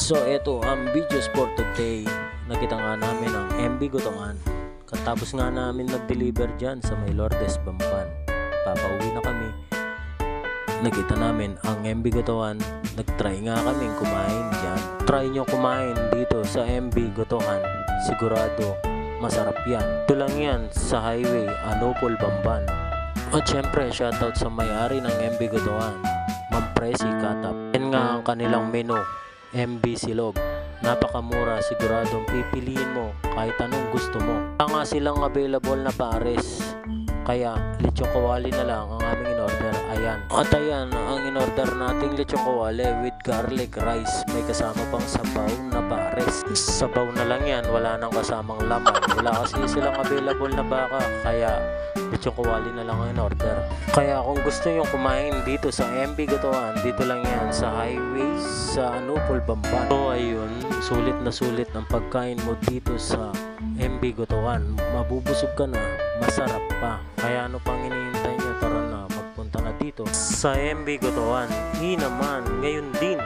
So ito ang videos for today. Nakita nga namin ang MB Gotoan. Katapos nga namin nag-deliver dyan sa may Lourdes, Bamban. Papauwi na kami. Nakita namin ang MB Gotoan. Nag-try nga kaming kumain dyan. Try nyo kumain dito sa MB Gotoan. Sigurado masarap yan. Ito lang yan sa highway Anupol, Bamban. At syempre shoutout sa may-ari ng MB Gotoan, Ma'am Presi Katap. Yan nga ang kanilang menu, MB Silog. Napakamura, siguradong pipiliin mo kahit anong gusto mo. Wala nga silang available na pares, kaya lechon kawali na lang ang aming in-order. Ayan. At ayan, ang in-order nating lechon kawali with garlic rice. May kasama pang sabaw na pares. Sabaw na lang yan, wala nang kasamang laman. Wala kasi silang available na baka, kaya lechon kawali na lang ang in-order. Kaya kung gusto nyo kumain dito sa MB Gotoan, dito lang yan sa highway sa Anupol, Bamban. So ayun, sulit na sulit ang pagkain mo dito sa MB Gotoan. Mabubusog ka na, masarap pa. Kaya ano pang hinihintay nyo? Tara na, magpunta na dito sa MB Gotoan. Naman, ngayon din.